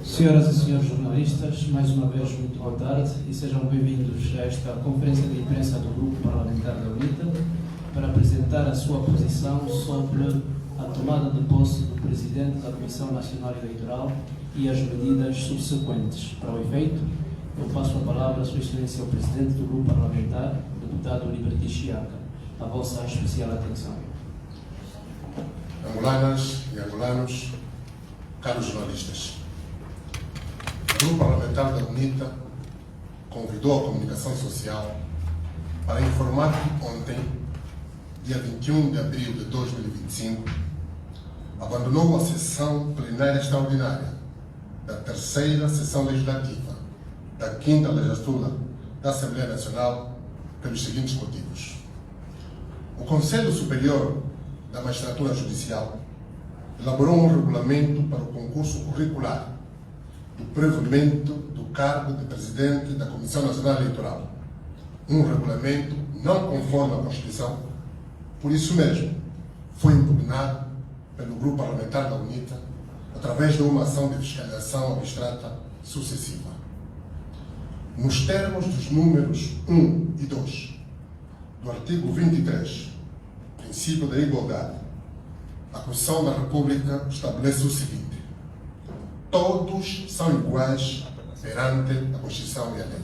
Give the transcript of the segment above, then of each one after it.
Senhoras e senhores jornalistas, mais uma vez muito boa tarde e sejam bem-vindos a esta conferência de imprensa do Grupo Parlamentar da UNITA para apresentar a sua posição sobre a tomada de posse do Presidente da Comissão Nacional Eleitoral e as medidas subsequentes. Para o efeito, eu passo a palavra à Sua Excelência o Presidente do Grupo Parlamentar, o Deputado Liberty Chiaca. A vossa especial atenção. Angolanas e angolanos, caros jornalistas, o Grupo Parlamentar da UNITA convidou a comunicação social para informar que ontem, dia 21 de abril de 2025, abandonou a sessão plenária extraordinária da terceira sessão legislativa da quinta legislatura da Assembleia Nacional pelos seguintes motivos. O Conselho Superior da Magistratura Judicial elaborou um regulamento para o concurso curricular do provimento do cargo de Presidente da Comissão Nacional Eleitoral. Um regulamento não conforme à Constituição, por isso mesmo foi impugnado pelo Grupo Parlamentar da UNITA através de uma ação de fiscalização abstrata sucessiva. Nos termos dos números 1 e 2 do artigo 23, princípio da igualdade, a Constituição da República estabelece o seguinte: todos são iguais perante a Constituição e a lei.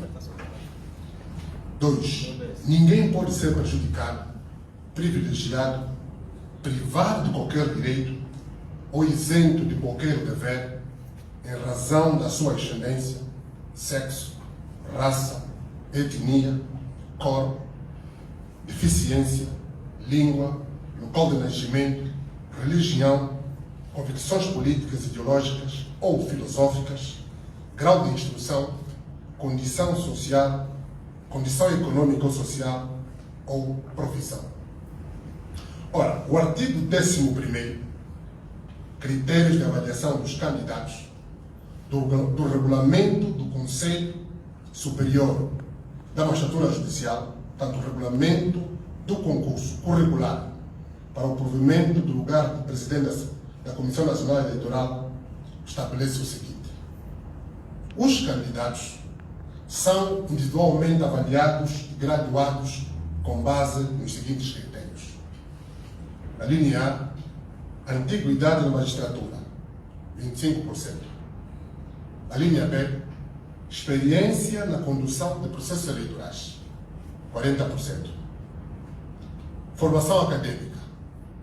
2. Ninguém pode ser prejudicado, privilegiado, privado de qualquer direito ou isento de qualquer dever em razão da sua ascendência, sexo, raça, etnia, cor, deficiência, língua, local de nascimento, religião, convicções políticas, ideológicas ou filosóficas, grau de instrução, condição social, condição econômica ou social ou profissão. Ora, o artigo 11º, critérios de avaliação dos candidatos, do regulamento do Conselho Superior da Magistratura Judicial, tanto o regulamento do concurso curricular para o provimento do lugar de Presidente da Comissão Nacional Eleitoral, estabelece o seguinte: os candidatos são individualmente avaliados e graduados com base nos seguintes critérios. A linha A, antiguidade na magistratura, 25%. A linha B, experiência na condução de processos eleitorais, 40%. Formação acadêmica,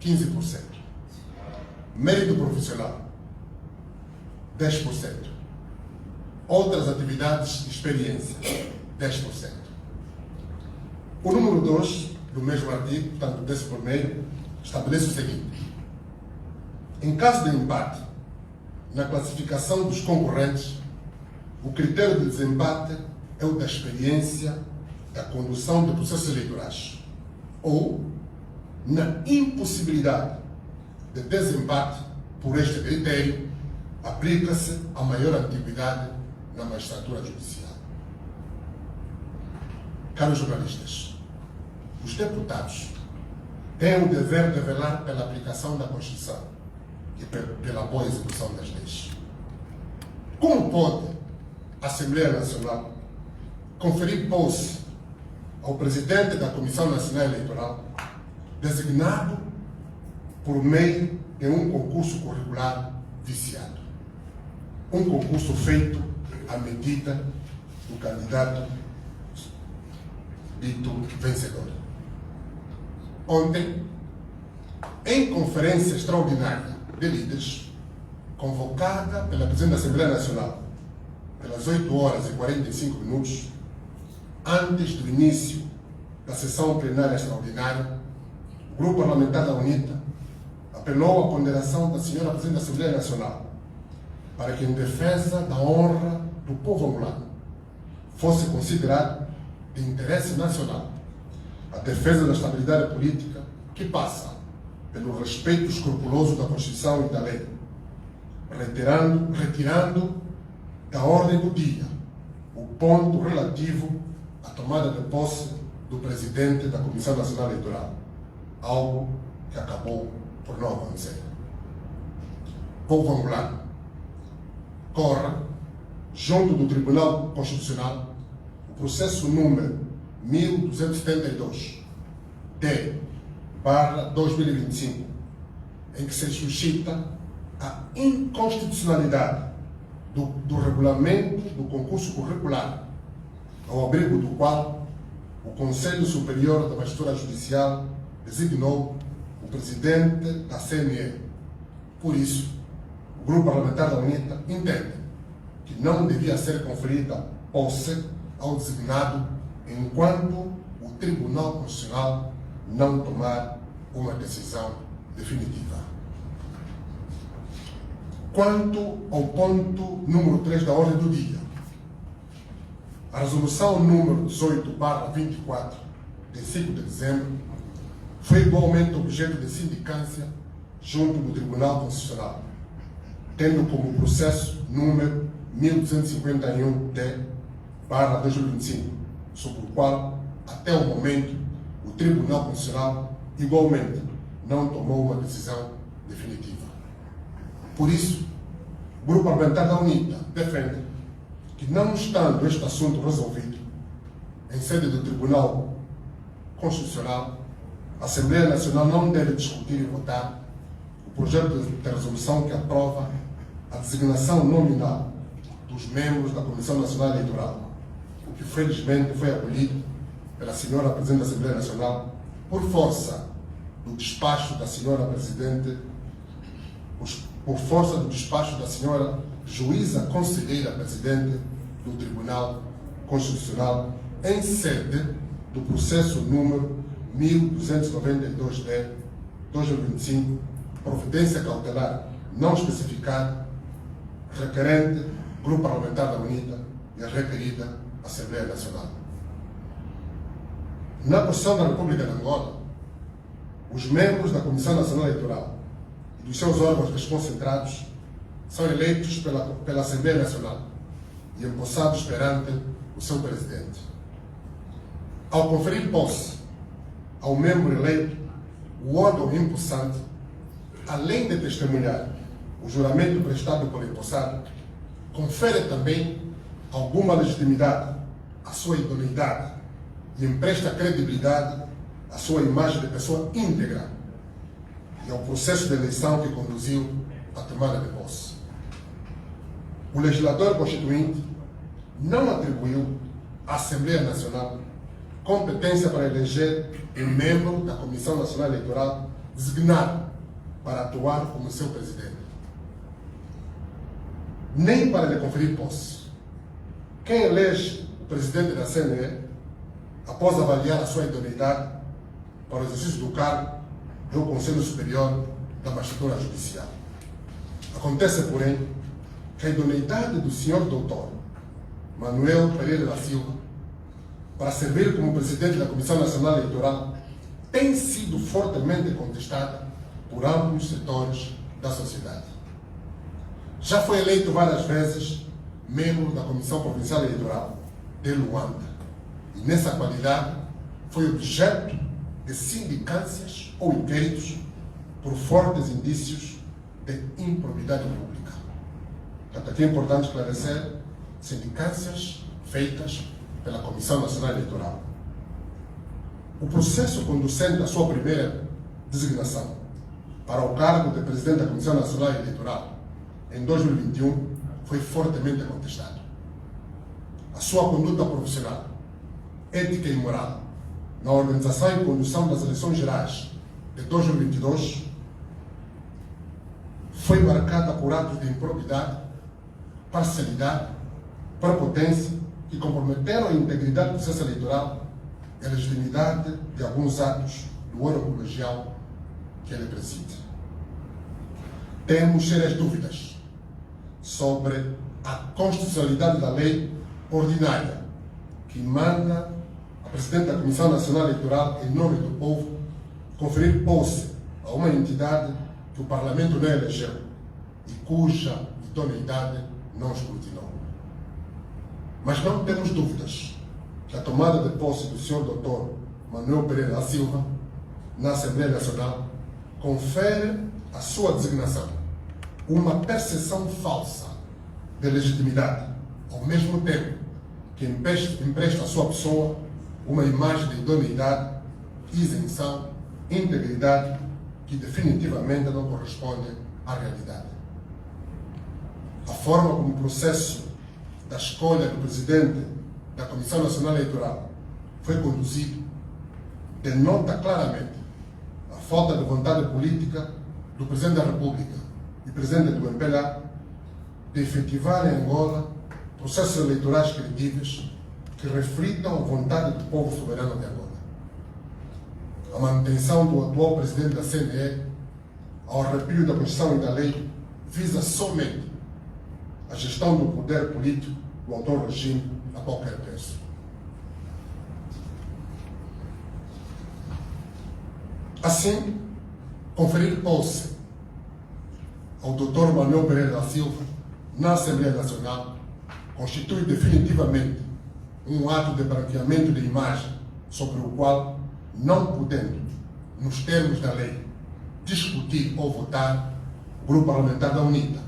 15%. Mérito profissional, 10%. Outras atividades de experiência, 10%. O número 2 do mesmo artigo, portanto, desse primeiro, estabelece o seguinte: em caso de empate na classificação dos concorrentes, o critério de desempate é o da experiência da condução de processos eleitorais, ou, na impossibilidade de desempate por este critério, aplica-se a maior antiguidade na magistratura judicial. Caros jornalistas, os deputados têm o dever de velar pela aplicação da Constituição e pela boa execução das leis. Como pode a Assembleia Nacional conferir posse ao presidente da Comissão Nacional Eleitoral, designado por meio de um concurso curricular viciado? Um concurso feito à medida do candidato dito vencedor. Ontem, em conferência extraordinária de líderes, convocada pela Presidente da Assembleia Nacional pelas 8h45, antes do início da sessão plenária extraordinária, o Grupo Parlamentar da UNITA apelou à ponderação da senhora Presidente da Assembleia Nacional para que, em defesa da honra do povo angolano, fosse considerado de interesse nacional a defesa da estabilidade política, que passa pelo respeito escrupuloso da Constituição e da lei, retirando da ordem do dia o ponto relativo à tomada de posse do presidente da Comissão Nacional Eleitoral, algo que acabou por não acontecer. Povo angolano, corra, junto do Tribunal Constitucional, o processo número 1272-D/2025, em que se suscita a inconstitucionalidade do regulamento do concurso curricular, ao abrigo do qual o Conselho Superior da Magistratura Judicial designou o presidente da CNE. Por isso, o Grupo Parlamentar da UNITA entende que não devia ser conferida posse ao designado enquanto o Tribunal Constitucional não tomar uma decisão definitiva. Quanto ao ponto número 3 da ordem do dia, a resolução número 18/24, de 5 de dezembro, foi igualmente objeto de sindicância junto do Tribunal Constitucional, tendo como processo número 1251-D/2025, sobre o qual, até o momento, o Tribunal Constitucional igualmente não tomou uma decisão definitiva. Por isso, o Grupo Parlamentar da UNITA defende que, não estando este assunto resolvido em sede do Tribunal Constitucional, a Assembleia Nacional não deve discutir e votar o projeto de resolução que aprova a designação nominal dos membros da Comissão Nacional Eleitoral, o que felizmente foi acolhido pela senhora Presidente da Assembleia Nacional por força do despacho da senhora Presidente, por força do despacho da senhora Juíza Conselheira Presidente do Tribunal Constitucional, em sede do processo número 1292-D/2025, providência cautelar não especificada, requerente Grupo Parlamentar da UNITA e a requerida Assembleia Nacional. Na Constituição da República de Angola, os membros da Comissão Nacional Eleitoral e dos seus órgãos desconcentrados são eleitos pela Assembleia Nacional e empossados perante o seu presidente. Ao conferir posse ao membro eleito, o órgão empossante, além de testemunhar o juramento prestado por empossado, confere também alguma legitimidade à sua idoneidade e empresta credibilidade à sua imagem de pessoa íntegra e ao processo de eleição que conduziu à tomada de posse. O legislador constituinte não atribuiu à Assembleia Nacional competência para eleger um membro da Comissão Nacional Eleitoral designado para atuar como seu presidente, nem para lhe conferir posse. Quem elege o presidente da CNE, após avaliar a sua idoneidade para o exercício do cargo, é o Conselho Superior da Magistratura Judicial. Acontece, porém, que a idoneidade do senhor doutor Manuel Pereira da Silva para servir como presidente da Comissão Nacional Eleitoral tem sido fortemente contestada por amplos setores da sociedade. Já foi eleito várias vezes membro da Comissão Provincial Eleitoral de Luanda, e nessa qualidade foi objeto de sindicâncias ou inquéritos por fortes indícios de improbidade pública. Portanto, aqui é importante esclarecer sindicâncias feitas pela Comissão Nacional Eleitoral. O processo conducente à sua primeira designação para o cargo de presidente da Comissão Nacional Eleitoral em 2021 foi fortemente contestado. A sua conduta profissional, ética e moral na organização e condução das eleições gerais de 2022 foi marcada por atos de improbidade, parcialidade, prepotência que comprometeram a integridade do processo eleitoral e a legitimidade de alguns atos do órgão colegial que ele preside. Temos sérias dúvidas sobre a constitucionalidade da lei ordinária que manda a Presidente da Comissão Nacional Eleitoral, em nome do povo, conferir posse a uma entidade que o Parlamento não elegeu e cuja idoneidade não escrutinou. Mas não temos dúvidas que a tomada de posse do Sr. Dr. Manuel Pereira da Silva na Assembleia Nacional confere à sua designação uma percepção falsa de legitimidade, ao mesmo tempo que empresta à sua pessoa uma imagem de idoneidade, isenção, integridade que definitivamente não corresponde à realidade. A forma como o processo da escolha do presidente da Comissão Nacional Eleitoral foi conduzido denota claramente a falta de vontade política do Presidente da República e Presidente do MPLA de efetivar em Angola processos eleitorais credíveis que reflitam a vontade do povo soberano de Angola. A manutenção do atual Presidente da CNE, ao arrepio da Constituição e da lei, visa somente a gestão do poder político do atual regime a qualquer preço. Assim, conferir posse ao Dr. Manuel Pereira da Silva na Assembleia Nacional constitui definitivamente um ato de branqueamento de imagem sobre o qual, não podendo, nos termos da lei, discutir ou votar, o Grupo Parlamentar da UNITA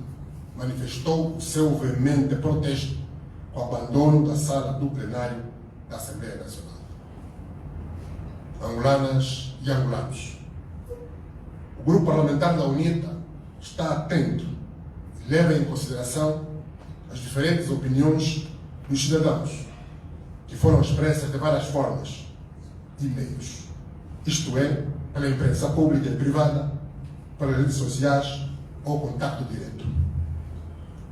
manifestou o seu veemente protesto com o abandono da sala do plenário da Assembleia Nacional. Angolanas e angolanos, o Grupo Parlamentar da UNITA está atento e leva em consideração as diferentes opiniões dos cidadãos que foram expressas de várias formas e meios, isto é, pela imprensa pública e privada, pelas redes sociais ou contato direto.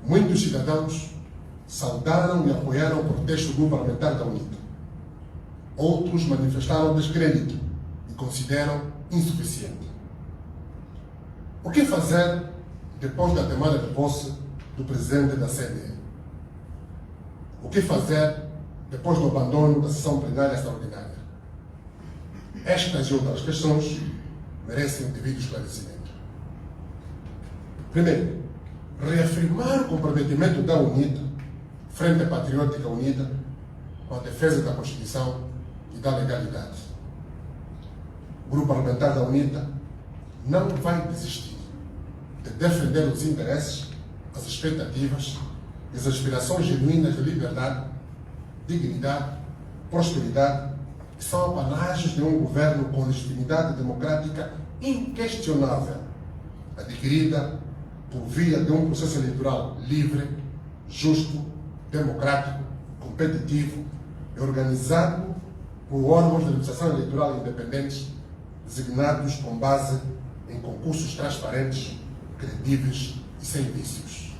Muitos cidadãos saudaram e apoiaram o protesto do Grupo Parlamentar da UNITA. Outros manifestaram descrédito e consideram insuficiente. O que fazer depois da tomada de posse do presidente da CNE? O que fazer depois do abandono da sessão plenária extraordinária? Estas e outras questões merecem o devido esclarecimento. Primeiro, reafirmar o comprometimento da UNITA, Frente Patriótica Unida, com a defesa da Constituição e da legalidade. O Grupo Parlamentar da UNITA não vai desistir de defender os interesses, as expectativas e as aspirações genuínas de liberdade, dignidade, prosperidade, que são apanágios de um governo com legitimidade democrática inquestionável, adquirida por via de um processo eleitoral livre, justo, democrático, competitivo e organizado por órgãos de administração eleitoral independentes, designados com base em concursos transparentes, credíveis e sem vícios.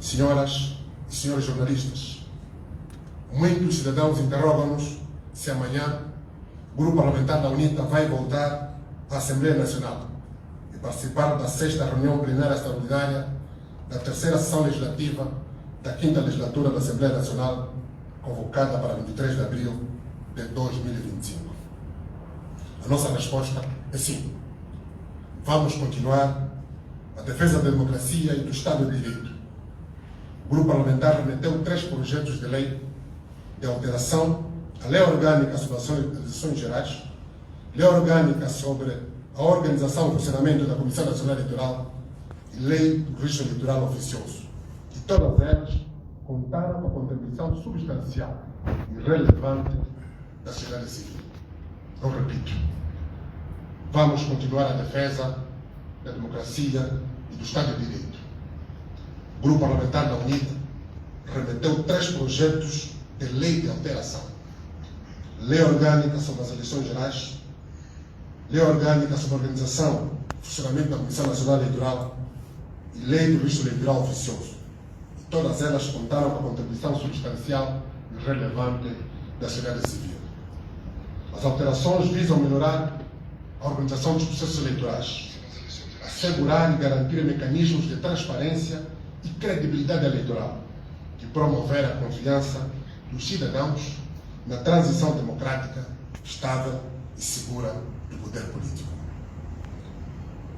Senhoras e senhores jornalistas, muitos cidadãos interrogam-nos se amanhã o Grupo Parlamentar da UNITA vai voltar à Assembleia Nacional e participar da 6ª reunião plenária extraordinária da 3ª sessão legislativa da 5ª legislatura da Assembleia Nacional, convocada para 23 de abril de 2025. A nossa resposta é sim. Vamos continuar a defesa da democracia e do Estado de Direito. O grupo parlamentar remeteu 3 projetos de lei de alteração à Lei Orgânica sobre as Eleições Gerais, Lei Orgânica sobre a organização e funcionamento da Comissão Nacional Eleitoral e Lei do Registro Eleitoral Oficioso. E todas elas contaram com a contribuição substancial e relevante da sociedade civil. Eu repito, vamos continuar a defesa da democracia e do Estado de Direito. O Grupo Parlamentar da UNITA remeteu 3 projetos de lei de alteração. Lei Orgânica sobre as Eleições Gerais, Lei Orgânica sobre a Organização e Funcionamento da Comissão Nacional Eleitoral e Lei do Registro Eleitoral Oficioso. E todas elas contaram com a contribuição substancial e relevante da sociedade civil. As alterações visam melhorar a organização dos processos eleitorais, assegurar e garantir mecanismos de transparência e credibilidade eleitoral e promover a confiança dos cidadãos na transição democrática, estável e segura do poder político.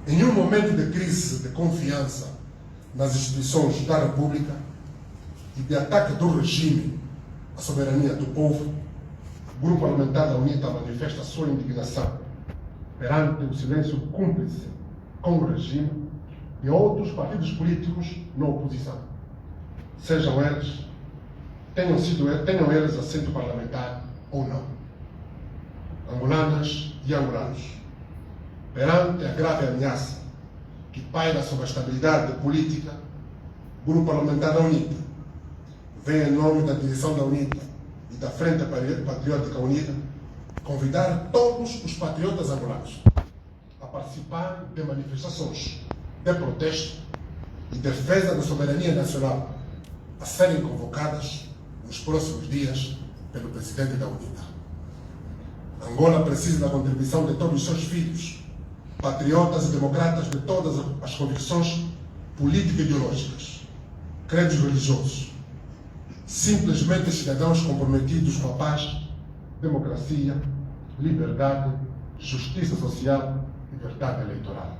Em um momento de crise de confiança nas instituições da República e de ataque do regime à soberania do povo, o Grupo Parlamentar da UNITA manifesta a sua indignação perante o silêncio cúmplice com o regime e outros partidos políticos na oposição, tenham eles assento parlamentar ou não. Angolanas e angolanos, perante a grave ameaça que paira sobre a estabilidade política, o Grupo Parlamentar da UNITA vem em nome da direção da UNITA e da Frente Patriótica Unida convidar todos os patriotas angolanos a participar de manifestações de protesto e defesa da soberania nacional a serem convocadas nos próximos dias pelo presidente da UNITA. Angola precisa da contribuição de todos os seus filhos, patriotas e democratas de todas as convicções político-ideológicas, credos religiosos, simplesmente cidadãos comprometidos com a paz, democracia, liberdade, justiça social e verdade eleitoral.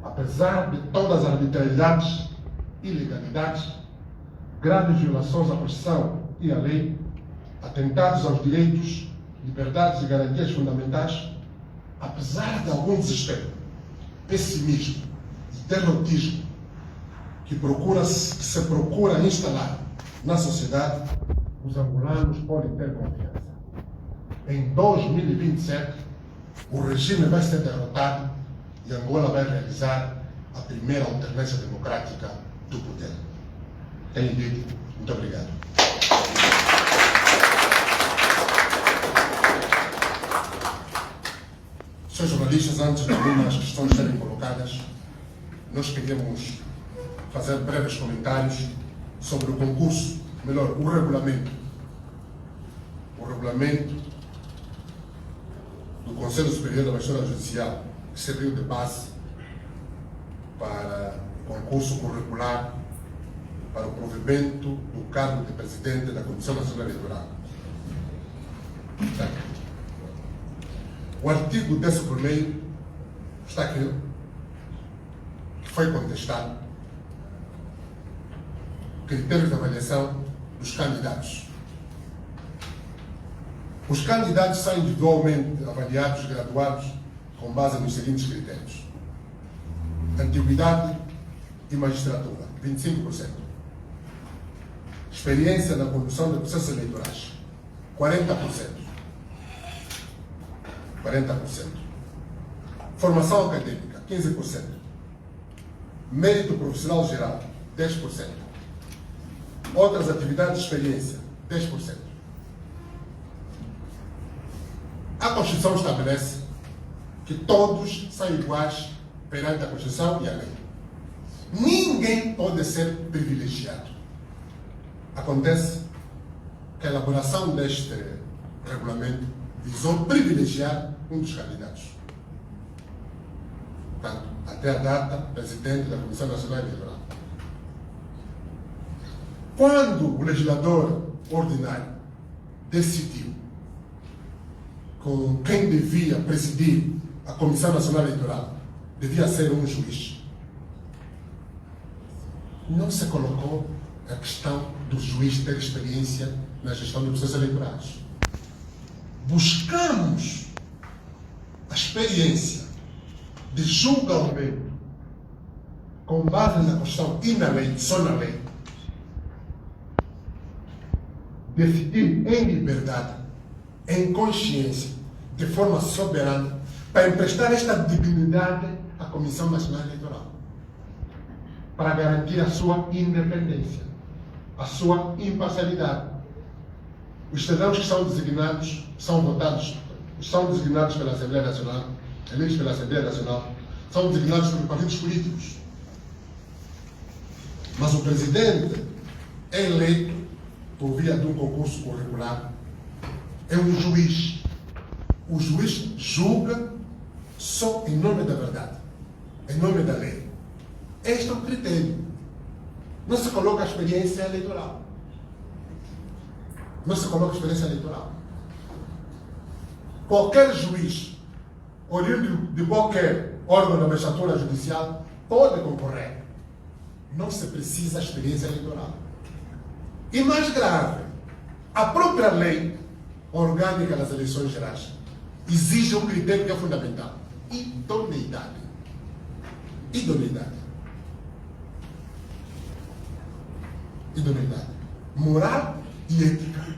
Apesar de todas as arbitrariedades, ilegalidades, graves violações à Constituição e à lei, atentados aos direitos, liberdades e garantias fundamentais, apesar de algum desespero, pessimismo e derrotismo que se procura instalar na sociedade, os angolanos podem ter confiança. Em 2027, o regime vai ser derrotado e Angola vai realizar a primeira alternância democrática do poder. Tenho dito. Muito obrigado. Senhores jornalistas, antes de algumas questões serem colocadas, nós queríamos fazer breves comentários sobre o concurso, melhor, o regulamento do Conselho Superior da Magistratura Judicial, que serviu de base para o concurso curricular para o provimento do cargo de presidente da Comissão Nacional Eleitoral. O artigo 11º está aqui, foi contestado, critérios de avaliação dos candidatos. Os candidatos são individualmente avaliados, graduados, com base nos seguintes critérios: antiguidade e magistratura, 25%. Experiência na condução de processos eleitorais, 40%. Formação acadêmica, 15%. Mérito profissional geral, 10%. Outras atividades de experiência, 10%. A Constituição estabelece que todos são iguais perante a Constituição e a lei. Ninguém pode ser privilegiado. Acontece que a elaboração deste regulamento visou privilegiar um dos candidatos. Portanto, até a data, presidente da Comissão Nacional Eleitoral. Quando o legislador ordinário decidiu com quem devia presidir a Comissão Nacional Eleitoral devia ser um juiz, não se colocou a questão do juiz ter experiência na gestão de processos eleitorais. Buscamos a experiência de julgamento com base na Constituição e na lei, só na lei, decidir em liberdade, em consciência, de forma soberana, para emprestar esta dignidade à Comissão Nacional Eleitoral, para garantir a sua independência, a sua imparcialidade. Os cidadãos que são designados, são votados, são designados pela Assembleia Nacional, eleitos pela Assembleia Nacional, são designados por partidos políticos. Mas o presidente é eleito por via de um concurso curricular, é um juiz. O juiz julga só em nome da verdade, em nome da lei. Este é o critério. Não se coloca a experiência eleitoral. Não se coloca a experiência eleitoral. Qualquer juiz, oriundo de qualquer órgão da magistratura judicial, pode concorrer. Não se precisa experiência eleitoral. E mais grave, a própria lei orgânica das eleições gerais exige um critério que é fundamental: idoneidade. Idoneidade. Idoneidade. Moral e ética.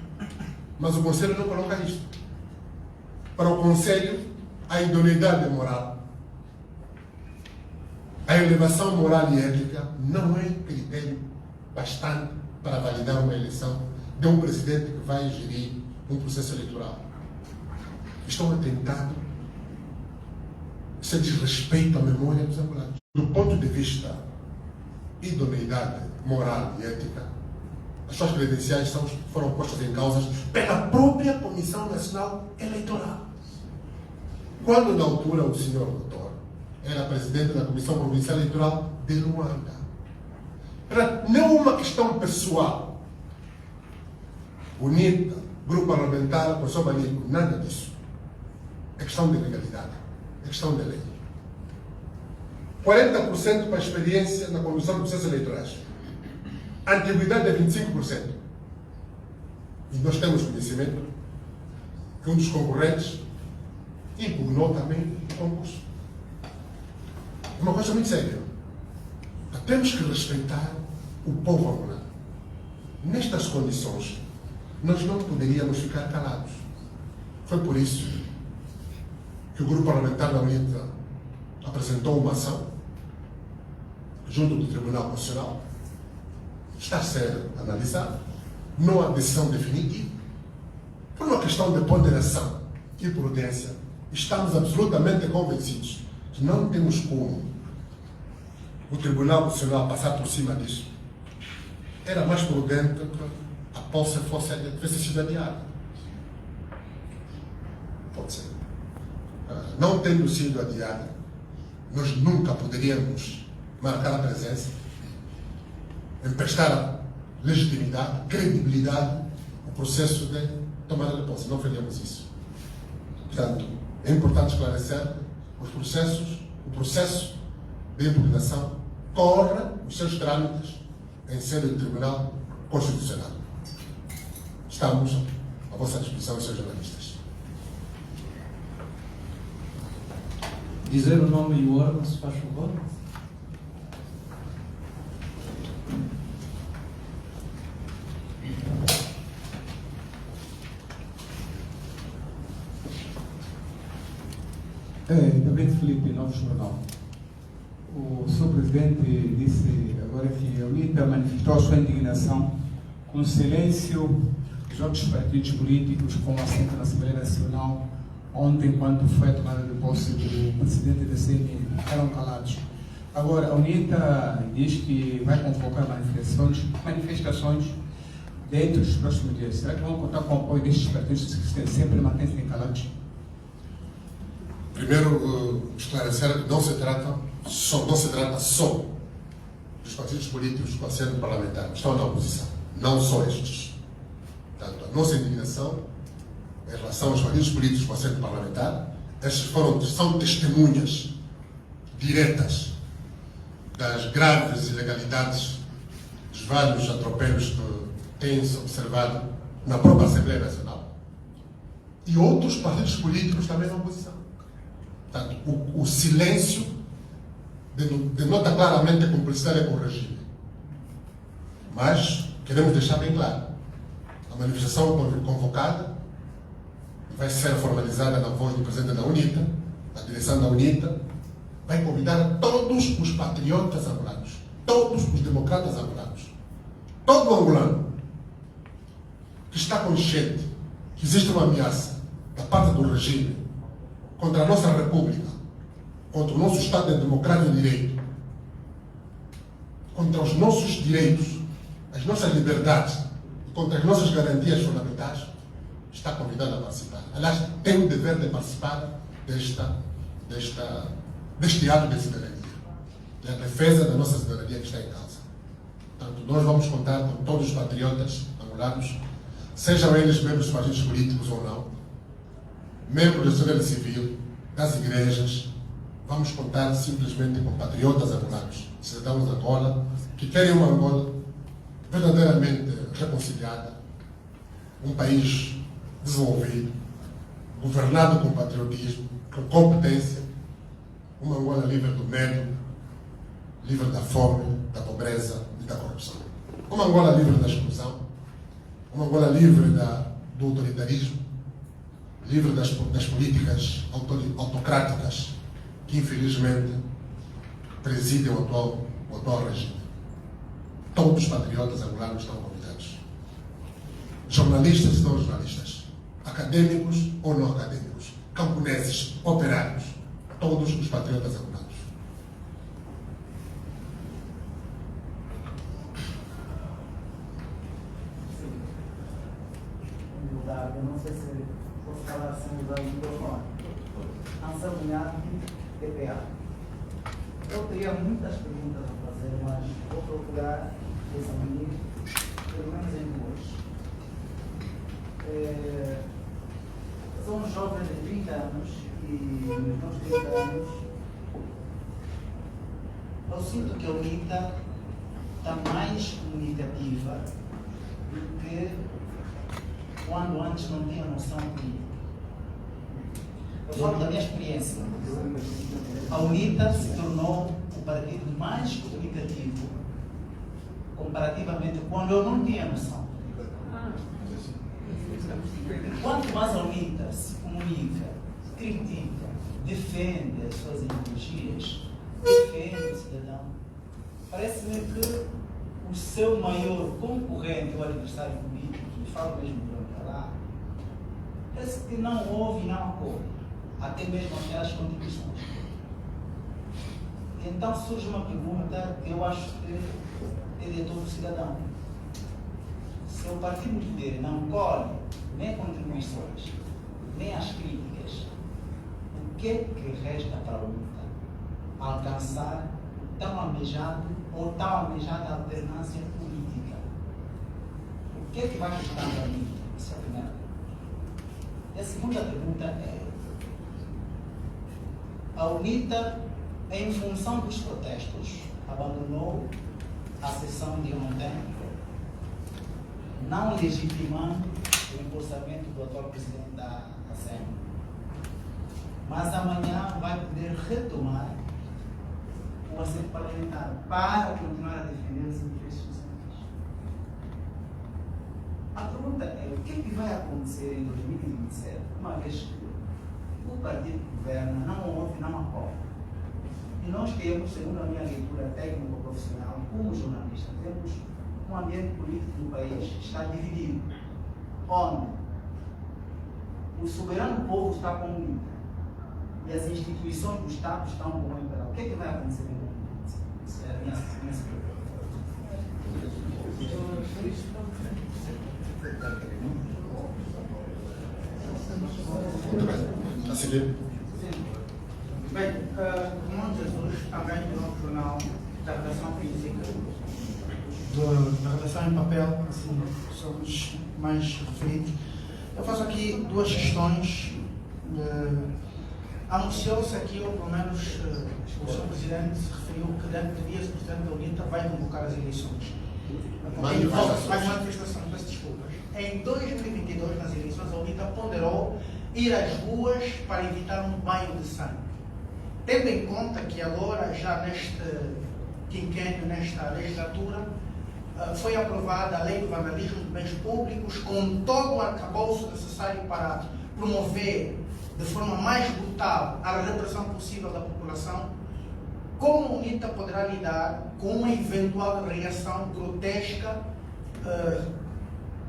Mas o Conselho não coloca isto. Para o Conselho, a idoneidade moral, a elevação moral e ética não é critério bastante para validar uma eleição de um presidente que vai gerir um processo eleitoral. Estão atentados, se diz respeito à memória dos angolanos. Do ponto de vista idoneidade moral e ética, as suas credenciais foram postas em causa pela própria Comissão Nacional Eleitoral. Quando, na altura, o senhor doutor era presidente da Comissão Provincial Eleitoral de Luanda. Não uma questão pessoal. UNITA, Grupo Parlamentar, Professor Manico, nada disso. É questão de legalidade, é questão de lei. 40% para a experiência na condução de processos eleitorais. A antiguidade é 25%. E nós temos conhecimento que um dos concorrentes impugnou também o concurso. É uma coisa muito séria. Temos que respeitar o povo angolano. Nestas condições, nós não poderíamos ficar calados. Foi por isso que o Grupo Parlamentar da UNITA apresentou uma ação junto do Tribunal Constitucional. Está a ser analisado. Não há decisão definitiva. Por uma questão de ponderação e prudência, estamos absolutamente convencidos que não temos como o Tribunal Constitucional passar por cima disso. Era mais prudente que a posse fosse sido adiada. Pode ser. Não tendo sido adiada, nós nunca poderíamos marcar a presença, emprestar legitimidade, credibilidade ao processo de tomada de posse. Não faríamos isso. Portanto, é importante esclarecer o processo de impugnação corre os seus trâmites em sede do Tribunal Constitucional. Estamos à vossa disposição, senhores jornalistas. Dizer o nome e o órgão, se faz favor. David Felipe, Novo Jornal. O Sr. Presidente disse agora que a UNITA manifestou a sua indignação com o silêncio dos outros partidos políticos, como assento na Assembleia Nacional, ontem, quando foi a tomada de posse do presidente da CNI, eram calados. Agora, a UNITA diz que vai convocar manifestações dentro dos próximos dias. Será que vão contar com o apoio destes partidos que sempre mantêm-se calados? Primeiro, esclarecer que não se trata só dos partidos políticos com assento parlamentar, que estão na oposição. Não só estes. Portanto, a nossa indignação em relação aos partidos políticos com assento parlamentar, estes são testemunhas diretas das graves ilegalidades dos vários atropelos que têm-se observado na própria Assembleia Nacional, e outros partidos políticos também na oposição. Portanto, o silêncio denota claramente a cumplicidade com o regime. Mas queremos deixar bem claro, a manifestação convocada vai ser formalizada na voz do presidente da UNITA, da direção da UNITA, vai convidar todos os patriotas angolanos, todos os democratas angolanos, todo angolano que está consciente que existe uma ameaça da parte do regime contra a nossa república, contra o nosso Estado democrático de direito, contra os nossos direitos, as nossas liberdades, contra as nossas garantias fundamentais, está convidado a participar. Aliás, tem o dever de participar deste ato de cidadania, da defesa da nossa cidadania que está em causa. Portanto, nós vamos contar com todos os patriotas angolanos, sejam eles membros dos partidos políticos ou não, membros da sociedade civil, das igrejas. Vamos contar simplesmente com patriotas angolanos, cidadãos de Angola, que querem uma Angola verdadeiramente reconciliada, um país desenvolvido, governado com patriotismo, com competência, uma Angola livre do medo, livre da fome, da pobreza e da corrupção. Uma Angola livre da exclusão, uma Angola livre do autoritarismo, livre das políticas autocráticas que, infelizmente, presidem o atual regime. Todos os patriotas angolanos estão convidados. Jornalistas e não jornalistas, acadêmicos ou não acadêmicos, camponeses, operários, todos os patriotas angolanos. Eu não sei se posso falar sem usar o microfone. Anselmo Nhati, TPA. Eu teria muitas perguntas a fazer, mas vou procurar resumir pelo menos em duas. Sou um jovem de 30 anos e nos meus 30 anos eu sinto que a UNITA está mais comunicativa do que quando antes não tinha noção política. Eu falo da minha experiência. A UNITA se tornou o partido mais comunicativo comparativamente quando eu não tinha noção. Quanto mais a UNITA se comunica, critica, defende as suas ideologias, defende o cidadão, parece-me que o seu maior concorrente, o adversário político, e falo mesmo para lá, parece que não ouve e não acolhe, até mesmo aquelas contribuições. Então surge uma pergunta que eu acho que é de todo cidadão. Se o partido líder não colhe nem contribuições, nem as críticas, o que é que resta para a UNITA alcançar tão almejada alternância política? O que é que vai restar para a UNITA? Essa é a primeira pergunta. E a segunda pergunta é: a UNITA, em função dos protestos, abandonou a sessão de ontem, não legitimando o impulsamento do atual presidente da Assembleia. Mas amanhã vai poder retomar o assento parlamentar para continuar a defender os interesses dos antigos. A pergunta é: o que é que vai acontecer em 2027, uma vez que o partido que governa não ouve, não apoia? E nós temos, segundo a minha leitura técnico-profissional, como jornalista, temos um ambiente político no país que está dividido, onde o soberano povo está com o UNITA e as instituições do Estado estão com o Imperial. O que é que vai acontecer em 2027? Essa é a minha Muito bem. A seguir. Bem, Ramon Jesus, também do novo jornal da redação física, da redação em papel, assim, somos mais referidos. Eu faço aqui duas questões. Anunciou-se aqui, ou pelo menos o Sr. Presidente se referiu que dentro de dias o Presidente da UNITA vai convocar as eleições. Mais manifestação, peço desculpas. Em 2022, nas eleições, a UNITA ponderou ir às ruas para evitar um banho de sangue. Tendo em conta que agora, já neste quinquênio, nesta legislatura, foi aprovada a Lei do Vandalismo de Bens Públicos, com todo o arcabouço necessário para promover de forma mais brutal a repressão possível da população, como a UNITA poderá lidar com uma eventual reação grotesca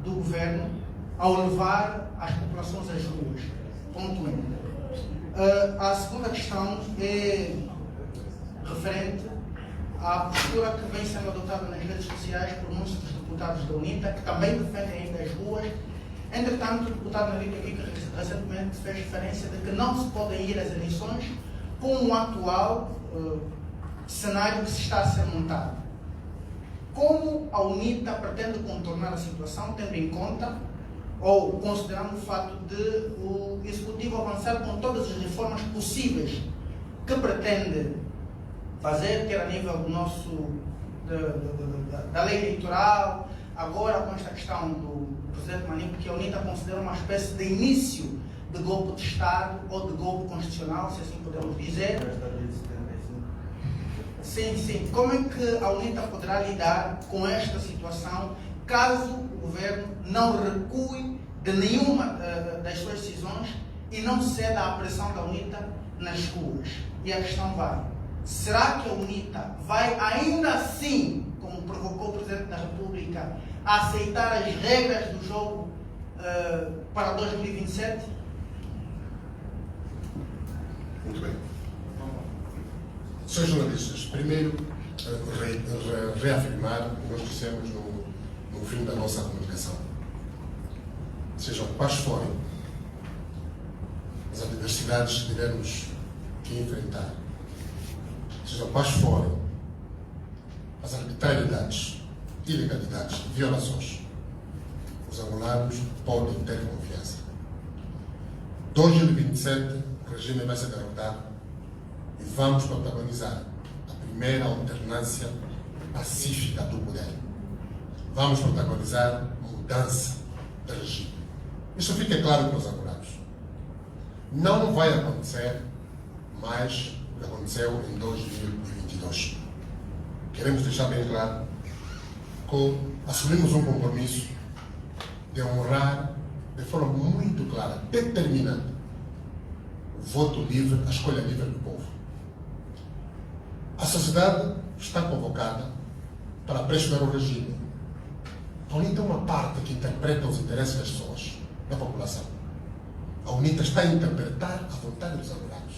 do governo ao levar as populações às ruas? Ponto 1. A segunda questão é referente à postura que vem sendo adotada nas redes sociais por muitos dos deputados da UNITA, que também defendem ainda as ruas. Entretanto, o deputado Nalito aqui recentemente fez referência de que não se podem ir às eleições com o atual cenário que se está a ser montado. Como a UNITA pretende contornar a situação, tendo em conta ou considerando o facto de o Executivo avançar com todas as reformas possíveis que pretende fazer, quer a nível do nosso, da lei eleitoral, agora com esta questão do presidente Manico, que a UNITA considera uma espécie de início de golpe de Estado ou de golpe constitucional, se assim podemos dizer. Sim. Como é que a UNITA poderá lidar com esta situação caso o governo não recue de nenhuma das suas decisões e não ceda à pressão da UNITA nas ruas? E a questão vai: será que a UNITA vai ainda assim, como provocou o Presidente da República, aceitar as regras do jogo para 2027? Muito bem. Senhores jornalistas, primeiro reafirmar o que nós dissemos no fim da nossa comunicação. Sejam quais forem as adversidades que tivermos que enfrentar, sejam quais forem as arbitrariedades, ilegalidades, violações, os angolanos podem ter confiança. 2027, o regime vai ser derrotado e vamos protagonizar a primeira alternância pacífica do poder. Vamos protagonizar mudança de regime. Isso fica claro para os angolanos. Não vai acontecer mais o que aconteceu em 2022. Queremos deixar bem claro que assumimos um compromisso de honrar de forma muito clara, determinante, o voto livre, a escolha livre do povo. A sociedade está convocada para pressionar o regime. A UNITA é uma parte que interpreta os interesses das pessoas, da população. A UNITA está a interpretar a vontade dos angolanos.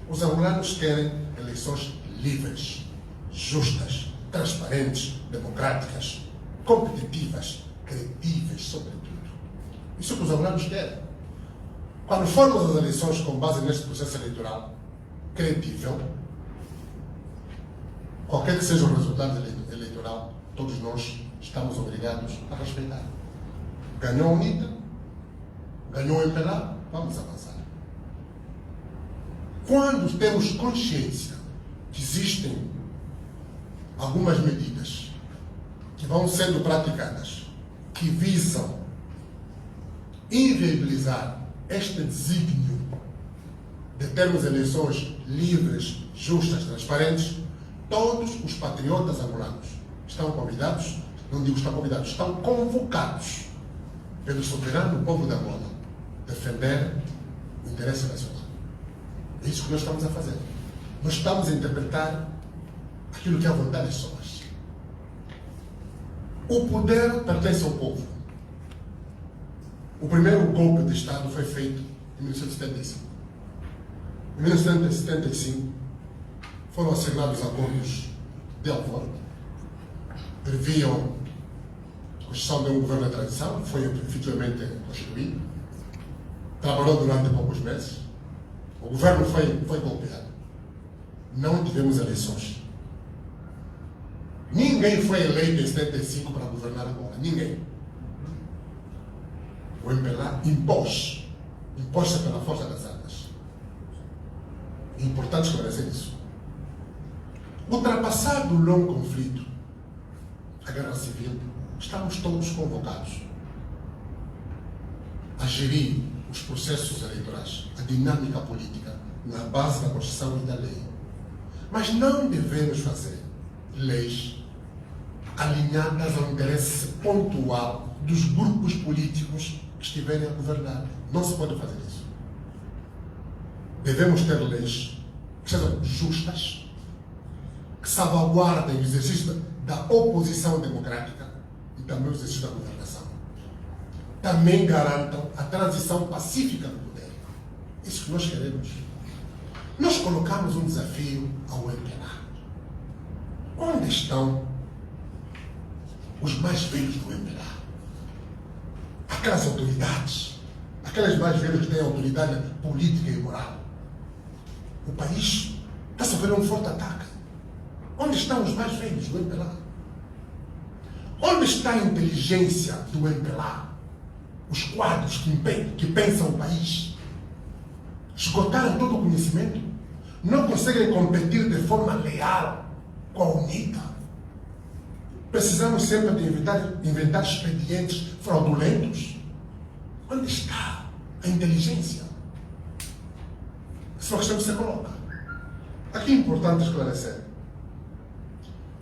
Os angolanos querem eleições livres, justas, transparentes, democráticas, competitivas, credíveis, sobretudo. Isso é o que os angolanos querem. Quando formos às eleições com base neste processo eleitoral credível, qualquer que seja o resultado eleitoral, todos nós estamos obrigados a respeitar. Ganhou a UNITA, ganhou o MPLA, vamos avançar. Quando temos consciência que existem algumas medidas que vão sendo praticadas, que visam inviabilizar este desígnio de termos eleições livres, justas, transparentes, todos os patriotas angolanos estão convidados, não digo estão convidados, estão convocados pelo soberano povo de Angola a defender o interesse nacional. É isso que nós estamos a fazer. Nós estamos a interpretar aquilo que é a vontade das pessoas. O poder pertence ao povo. O primeiro golpe de Estado foi feito em 1975. Em 1975 foram assinados acordos de Alvor, previam a construção de um governo de transição, foi efetivamente constituído, trabalhou durante poucos meses, o governo foi golpeado. Não tivemos eleições. Ninguém foi eleito em 75 para governar agora, ninguém. O MPLA impôs-se pela força das armas. É importante esclarecer isso. Ultrapassado o longo conflito a guerra civil, estamos todos convocados a gerir os processos eleitorais, a dinâmica política, na base da Constituição e da lei. Mas não devemos fazer leis alinhadas ao interesse pontual dos grupos políticos que estiverem a governar. Não se pode fazer isso. Devemos ter leis que sejam justas, que salvaguardem o exercício da oposição democrática e também o exercício da governação. Também garantam a transição pacífica do poder. Isso que nós queremos. Nós colocamos um desafio ao MPLA. Onde estão os mais velhos do MPLA? Aquelas autoridades, aquelas mais velhas que têm autoridade política e moral. O país está sofrendo um forte ataque. Onde estão os mais velhos do MPLA? Onde está a inteligência do MPLA? Os quadros que pensam o país? Esgotaram todo o conhecimento? Não conseguem competir de forma leal com a UNITA? Precisamos sempre de inventar expedientes fraudulentos? Onde está a inteligência? Essa é uma questão que se coloca. Aqui é importante esclarecer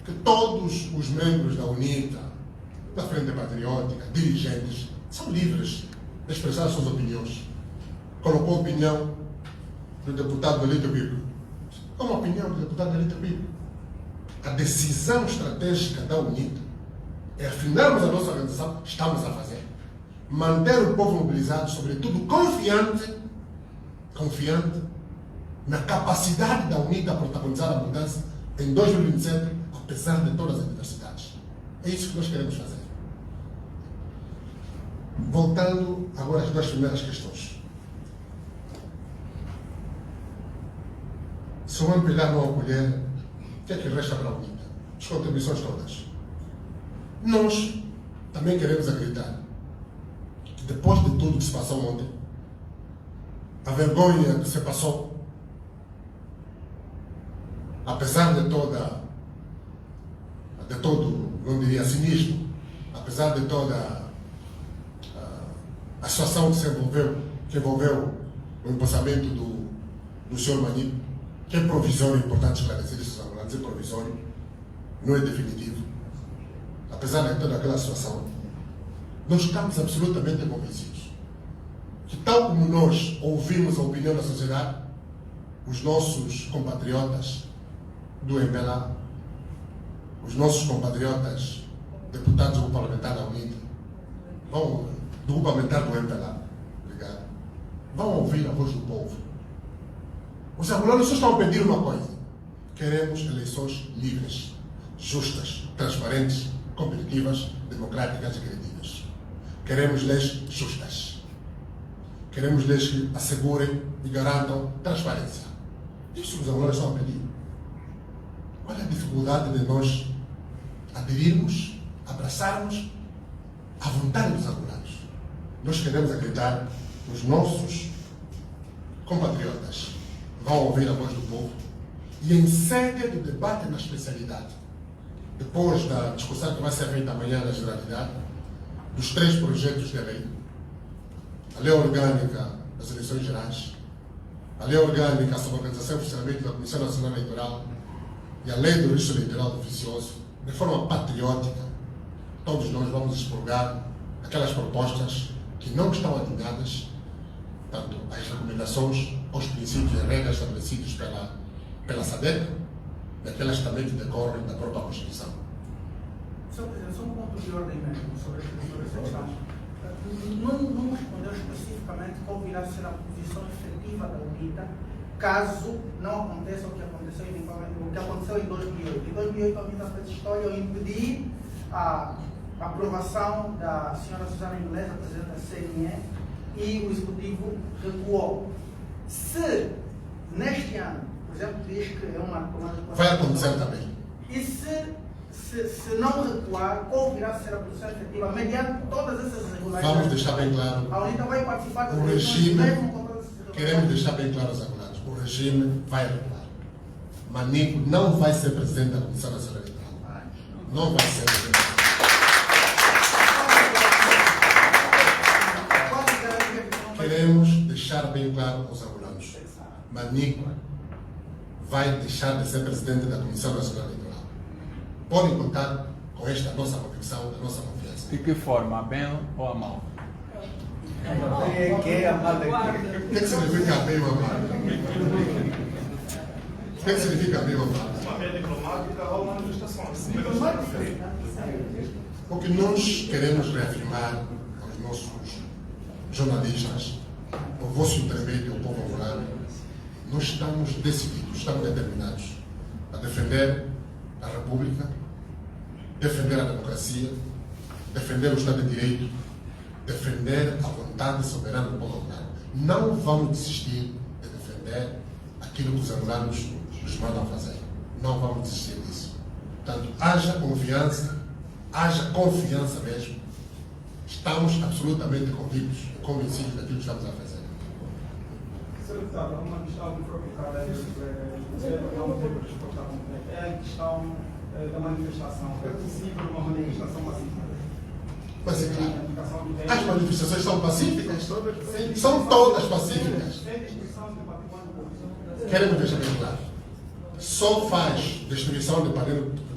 que todos os membros da UNITA, da Frente Patriótica, dirigentes, são livres de expressar as suas opiniões. Colocou a opinião do deputado Melito Bico. É uma opinião do deputado Melito Bico. A decisão estratégica da UNITA é afinarmos a nossa organização, estamos a fazer. Manter o povo mobilizado, sobretudo confiante na capacidade da UNITA a protagonizar a mudança em 2027, apesar de todas as adversidades. É isso que nós queremos fazer. Voltando agora às duas primeiras questões. Se o MPLA não acolher, o que é que resta para a UNITA? As contribuições todas. Nós também queremos acreditar que depois de tudo que se passou ontem, a vergonha que se passou, apesar de todo, não diria cinismo, apesar de toda a situação que envolveu o empossamento do Sr. Manito, que é provisório, é importante esclarecer isso, é provisório, não é definitivo. Apesar de toda aquela situação, nós estamos absolutamente convencidos que, tal como nós ouvimos a opinião da sociedade, os nossos compatriotas do MPLA, os nossos compatriotas deputados do parlamentar da UNITA, do grupo parlamentar do MPLA, obrigado, vão ouvir a voz do povo. Os angolanos só estão a pedir uma coisa: queremos eleições livres, justas, transparentes, competitivas, democráticas e credíveis. Queremos leis justas. Queremos leis que assegurem e garantam transparência. Isso os angolanos estão a pedir. Qual é a dificuldade de nós aderirmos, abraçarmos a vontade dos angolanos? Nós queremos acreditar que os nossos compatriotas vão ouvir a voz do povo e, em sede do debate na especialidade, depois da discussão que vai ser feita amanhã na generalidade, dos 3 projetos de lei: a lei orgânica das eleições gerais, a lei orgânica sobre a organização e funcionamento da Comissão Nacional Eleitoral e a lei do registro eleitoral do oficioso, de forma patriótica, todos nós vamos expurgar aquelas propostas que não estão alinhadas, tanto às recomendações, aos princípios e regras estabelecidos pela SADC, daquelas também que decorrem da própria Constituição. Sr. Presidente, só um ponto de ordem mesmo sobre essa questão. Não respondeu especificamente qual virá a ser a posição efetiva da UNITA caso não aconteça o que aconteceu em 2008. Em 2008 a UNITA fez história ao impedir a aprovação da senhora Susana Inglesa, presidente da CNE, e o Executivo recuou. Se neste ano, por exemplo, diz que é uma vai acontecer também. E se não recuar, qual virá a ser a posição efetiva mediante todas essas irregularidades? Vamos deixar bem claro. A UNITA vai participar das o regime, queremos deixar bem claro aos angolanos, o regime vai recuar. Manico não vai ser presidente da Comissão Nacional Eleitoral. Não vai ser. Queremos deixar bem claro aos angolanos. Manico vai deixar de ser presidente da Comissão Nacional Eleitoral. Podem contar com esta nossa convicção, a nossa confiança. De que forma? A bem ou a mal? O que significa a bem ou a mal? O que significa a bem ou a mal? Uma via diplomática ou manifestações. O que nós queremos reafirmar aos nossos jornalistas, o vosso intermédio, o povo angolano, nós estamos decididos, estamos determinados a defender a República, defender a democracia, defender o Estado de Direito, defender a vontade soberana do povo angolano. Não vamos desistir de defender aquilo que os angolanos nos mandam fazer. Não vamos desistir disso. Portanto, haja confiança mesmo. Estamos absolutamente convictos e convencidos daquilo que estamos a fazer. Sr. Deputado, há uma questão que foi colocada aí, é a questão da manifestação. É possível uma manifestação pacífica? Mas é claro, as manifestações são pacíficas, são todas pacíficas. Sem destruição de patrimônio público. Queremos deixar bem claro, só faz destruição de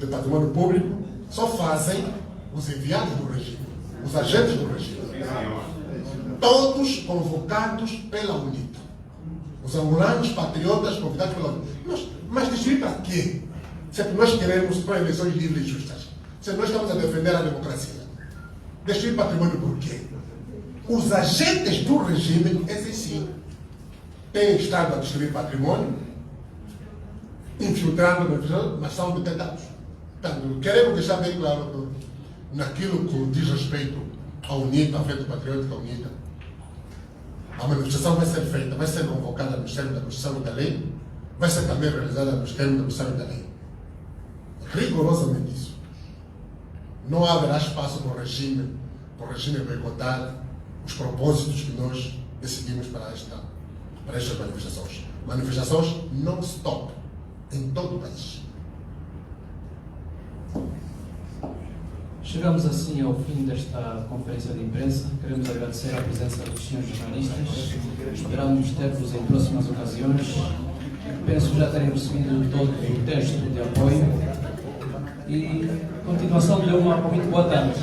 patrimônio público, só fazem os enviados do regime, os agentes do regime. Todos convocados pela UNITA. Os angolanos patriotas convidados pela UNITA. Mas destruir para quê? Se nós queremos para eleições livres e justas, se nós estamos a defender a democracia, destruir patrimônio por quê? Os agentes do regime, esses sim, têm estado a destruir patrimônio, infiltrando, mas são detentados. Portanto, queremos deixar bem claro que naquilo que diz respeito à UNITA, à Frente Patriótica UNITA, a manifestação vai ser feita, vai ser convocada nos termos da Constituição e da lei, vai ser também realizada nos termos da Constituição e da lei. Rigorosamente isso. Não haverá espaço para o regime boicotar os propósitos que nós decidimos para estas manifestações. Manifestações non-stop em todo o país. Chegamos assim ao fim desta conferência de imprensa. Queremos agradecer a presença dos senhores jornalistas. Esperamos ter-vos em próximas ocasiões. Penso já terem recebido todo o texto de apoio. E continuação de uma muito boa tarde.